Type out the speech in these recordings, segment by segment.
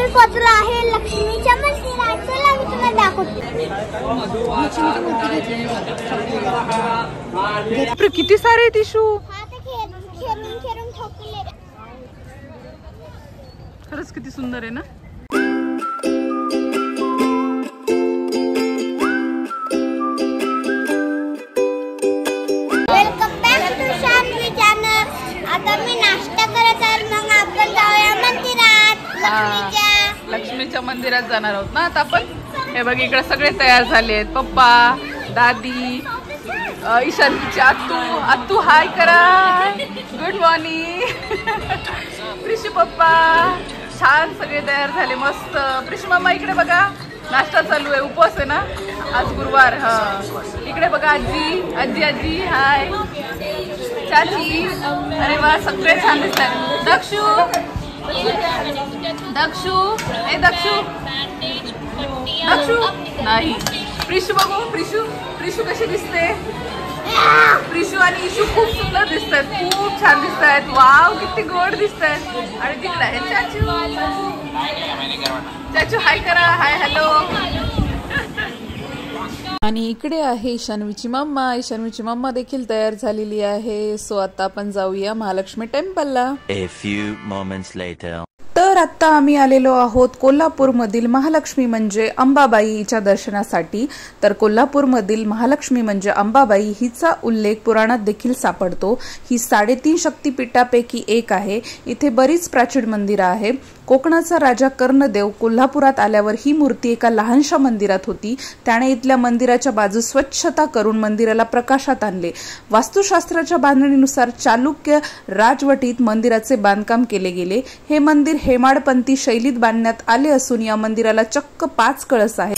आम्ही पोहोचलो आहे लक्ष्मीच्या मंदिरात. चला मी तुम्हाला दाखवते. किती सारे टिशू. खेळून ठोकले. खरंच किती सुंदर आहे ना. Welcome back to Shanvi channel. आता मी नाश्ता करत आहे. मग आपण जाऊया मंदिरात. लक्ष्मीच्या मंदिरात जाणार आहोत ना आता आपण. हे बघ इकडे सगळे तयार झाले आहेत. पप्पा, दादी, ईशानची आत्तू हाय करा. Good morning. प्रिशू पप्पा छान सगळे तयार झाले मस्त. प्रिशू मामा इकडे बघा नाश्ता चालू आहे. उपवास आहे ना आज गुरुवार. हा इकडे बघा आजी आजी आजी हाय. चाची अरे वा सगळे छान दिसतात. दक्षू दक्षू ए दक्षू दक्षू नाही. प्रिशू बघू. प्रिशू कशी दिसते. प्रिशू आणि इशू खूप सुंदर दिसतात. खूप छान दिसत आहेत. वाव किती गोड दिसत आहेत. आणि तिकडे आहे चाचू हाय करा. Hi hello. आणि इकडे आहे ईशानवीची मम्मा देखील तयार झालेली आहे. सो आता आपण जाऊया Mahalakshmi टेम्पलला. A few moments later. तर आता आम्ही आलेलो आहोत कोल्हापूरमधील महालक्ष्मी म्हणजे अंबाबाईच्या दर्शनासाठी. तर कोल्हापूरमधील महालक्ष्मी म्हणजे अंबाबाई हिचा उल्लेख पुराणात देखील सापडतो. ही 3.5 शक्तिपीठापैकी एक आहे. इथे बरीच प्राचीन मंदिरं आहे. कोकणाचा राजा कर्णदेव कोल्हापुरात आल्यावर ही मूर्ती एका लहानशा मंदिरात होती. त्याने इथल्या मंदिराच्या बाजू स्वच्छता करून मंदिराला प्रकाशात आणले. वास्तुशास्त्राच्या बांधणीनुसार चालुक्य राजवटीत मंदिराचे बांधकाम केले गेले. हे मंदिर हेमाडपंथी शैलीत बांधण्यात आले असून या मंदिराला चक्क 5 कळस आहेत.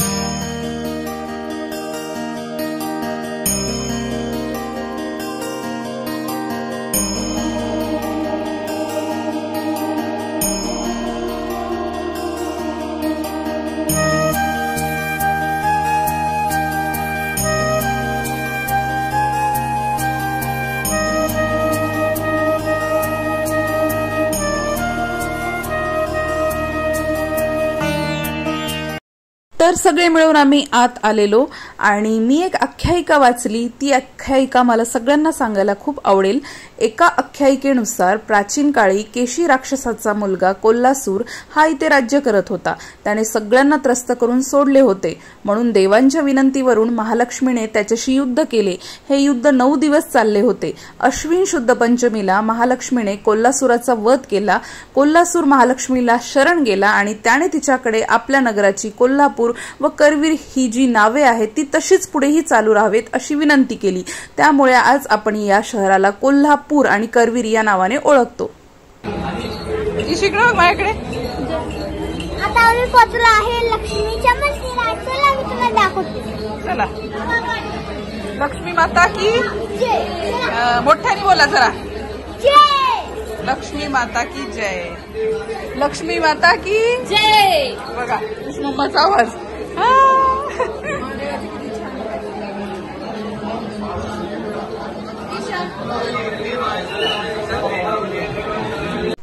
तर सगळे मिळून आम्ही आत आलेलो आणि मी एक आख्यायिका वाचली. ती आख्यायिका मला सगळ्यांना सांगायला खूप आवडेल. एका आख्यायिकेनुसार प्राचीन काळी केशी राक्षसाचा मुलगा कोल्हासूर हा इथे राज्य करत होता. त्याने सगळ्यांना त्रस्त करून सोडले होते. म्हणून देवांच्या विनंतीवरून महालक्ष्मीने त्याच्याशी युद्ध केले. हे युद्ध 9 दिवस चालले होते. अश्विन शुद्ध पंचमीला महालक्ष्मीने कोल्हासुराचा वध केला. कोल्हासूर महालक्ष्मीला शरण गेला आणि त्याने तिच्याकडे आपल्या नगराची कोल्हापूर व करवीर ही जी नावे आहेत ती तशीच पुढेही चालू राहावेत अशी विनंती केली. त्यामुळे आज आपण या शहराला कोल्हापूर आणि करवीर या नावाने ओळखतो. माझ्याकडे आता आम्ही पोहोचलो आहे लक्ष्मीच्या मंदिरात. चला मी तुम्हाला दाखवते. चला. लक्ष्मी माता की मोठ्याने बोला जरा. जय लक्ष्मी माता की जय. लक्ष्मी माता की जय. बघा मम्माचा आवाज.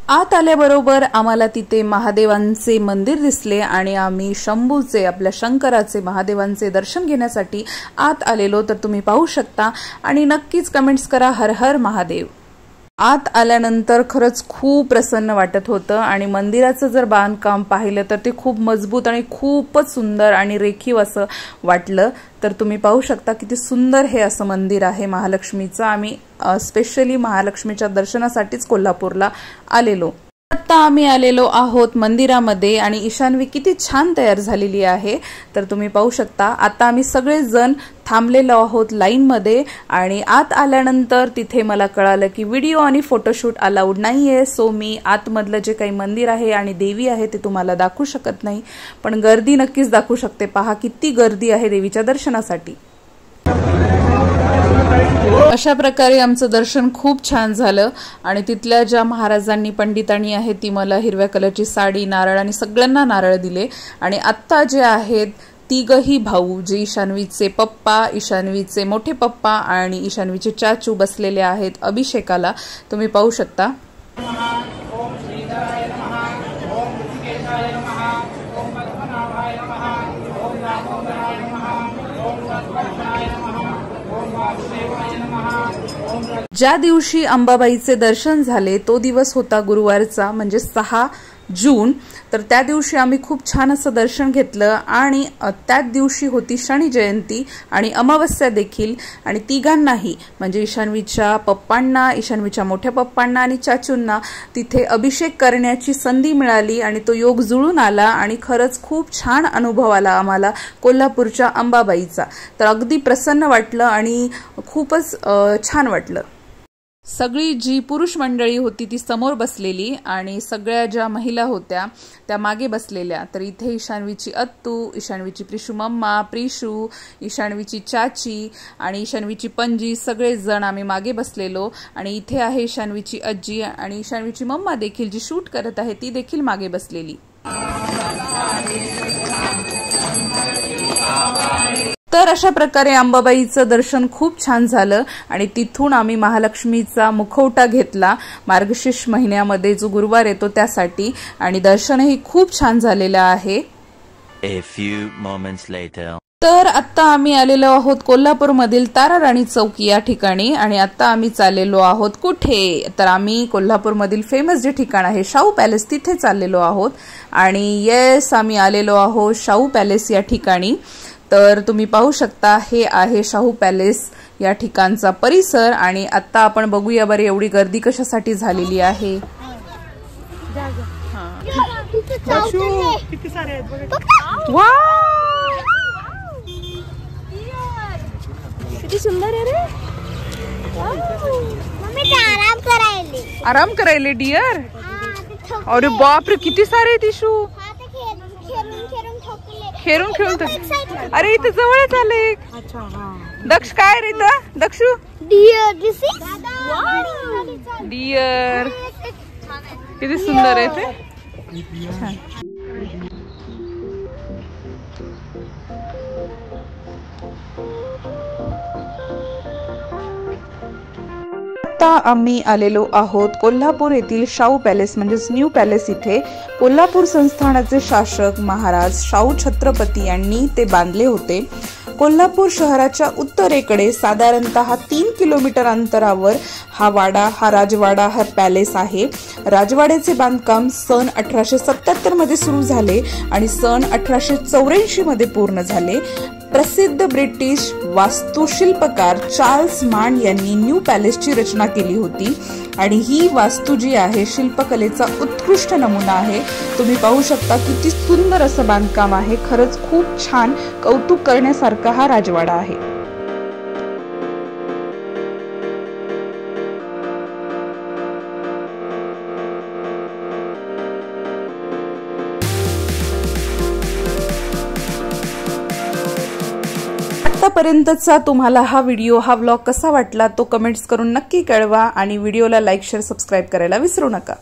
आत आल्याबरोबर आम्हाला तिथे महादेवांचे मंदिर दिसले आणि आम्ही शंभूचे आपल्या शंकराचे महादेवांचे दर्शन घेण्यासाठी आत आलेलो. तर तुम्ही पाहू शकता आणि नक्कीच कमेंट्स करा हर हर महादेव. आत आल्यानंतर खरंच खूप प्रसन्न वाटत होतं आणि मंदिराचं जर बांधकाम पाहिलं तर ते खूप मजबूत आणि खूपच सुंदर आणि रेखीव असं वाटलं. तर तुम्ही पाहू शकता किती सुंदर हे असं मंदिर आहे महालक्ष्मीचं. आम्ही स्पेशली महालक्ष्मीच्या दर्शनासाठीच कोल्हापूरला आलेलो. आता आम्ही आलेलो आहोत मंदिरामध्ये आणि ईशानवी किती छान तयार झालेली आहे. तर तुम्ही पाहू शकता. आता आम्ही सगळे जण थांबलेलो आहोत लाईन मध्ये आणि आत आल्यानंतर तिथे मला कळालं की व्हिडिओ आणि फोटोशूट अलाउड नाहीये. सो मी आतमधलं जे काही मंदिर आहे आणि देवी आहे ते तुम्हाला दाखवू शकत नाही. पण गर्दी नक्कीच दाखवू शकते. पहा किती गर्दी आहे देवीच्या दर्शनासाठी. अशा प्रकारे आमचं दर्शन खूप छान झालं आणि तिथल्या ज्या महाराजांनी पंडितांनी आहेत ती मला हिरव्या कलरची साडी नारळ आणि सगळ्यांना नारळ दिले. आणि आत्ता जे आहेत तिघही भाऊ जे ईशानवीचे पप्पा ईशानवीचे मोठे पप्पा आणि ईशानवीचे चाचू बसलेले आहेत अभिषेकाला. तुम्ही पाहू शकता. ज्या दिवशी अंबाबाईचे दर्शन झाले तो दिवस होता गुरुवारचा, म्हणजे 6 जून. तर त्या दिवशी आम्ही खूप छान असं दर्शन घेतलं आणि त्याच दिवशी होती शनी जयंती आणि अमावस्या देखील. आणि तिघांनाही म्हणजे ईशान्वीच्या पप्पांना, ईशान्वीच्या मोठ्या पप्पांना आणि चाचूंना तिथे अभिषेक करण्याची संधी मिळाली आणि तो योग जुळून आला आणि खरंच खूप छान अनुभव आला आम्हाला कोल्हापूरच्या अंबाबाईचा. तर अगदी प्रसन्न वाटलं आणि खूपच छान वाटलं. सगळी जी पुरुष मंडळी होती ती समोर बसलेली आणि सगळ्या ज्या महिला होत्या त्या मागे बसलेल्या. तर इथे ईशान्वीची अत्तू, ईशान्वीची प्रिशू मम्मा, प्रिशू, ईशान्वीची चाची आणि ईशान्वीची पणजी सगळे जण आम्ही मागे बसलेलो. आणि इथे आहे ईशान्वीची आजी आणि ईशान्वीची मम्मा देखील जी शूट करत आहे ती देखील मागे बसलेली. तर अशा प्रकारे अंबाबाईचं दर्शन खूप छान झालं आणि तिथून आम्ही महालक्ष्मीचा मुखवटा घेतला मार्गशीर्ष महिन्यामध्ये जो गुरुवार येतो त्यासाठी. आणि दर्शनही खूप छान झालेलं आहे. A few moments later. तर आता आम्ही आलेलो आहोत कोल्हापूरमधील ताराराणी चौक या ठिकाणी. आणि आता आम्ही चाललेलो आहोत कुठे, तर आम्ही कोल्हापूरमधील फेमस जे ठिकाण आहे शाहू पॅलेस तिथे चाललेलो आहोत. आणि येस, आम्ही आलेलो आहोत शाहू पॅलेस या ठिकाणी. तर तुम्ही पाहू शकता हे आहे शाहू पॅलेस या ठिकाणचा परिसर. आणि आता आपण बघूया बरे एवढी गर्दी कशासाठी झालेली आहे. किती सुंदर आहे रे. मम्मी आराम करायले डिअर. अरे बापरे किती सारे तिशू. खेळून अरे इथे जवळच आले. दक्ष काय रे दक्षू. डिअर किती सुंदर आहे ते. आता आम्ही आलेलो आहोत कोल्हापूर येथील शाहू पॅलेस म्हणजेच न्यू पॅलेस. इथे कोल्हापूर संस्थानाचे शासक महाराज शाहू छत्रपती यांनी ते बांधले होते. कोल्हापूर शहराच्या उत्तरेकडे साधारणतः 3 किलोमीटर अंतरावर हा राजवाडा हा पॅलेस आहे. राजवाड्याचे बांधकाम सन 1877 मध्ये सुरू झाले आणि सन 1884 मध्ये पूर्ण झाले. प्रसिद्ध ब्रिटिश वास्तुशिल्पकार चार्ल्स मांड यांनी न्यू पॅलेसची रचना केली होती. आणि ही वास्तू जी आहे शिल्पकलेचा उत्कृष्ट नमुना आहे. तुम्ही पाहू शकता किती सुंदर असं बांधकाम आहे. खरंच खूप छान, कौतुक करण्यासारखा हा राजवाडा आहे. आतापर्यंतचा तुम्हाला हा व्हिडिओ, हा व्लॉग कसा वाटला तो कमेंट्स करून नक्की कळवा. आणि व्हिडिओला लाईक, शेअर, सबस्क्राईब करायला विसरू नका.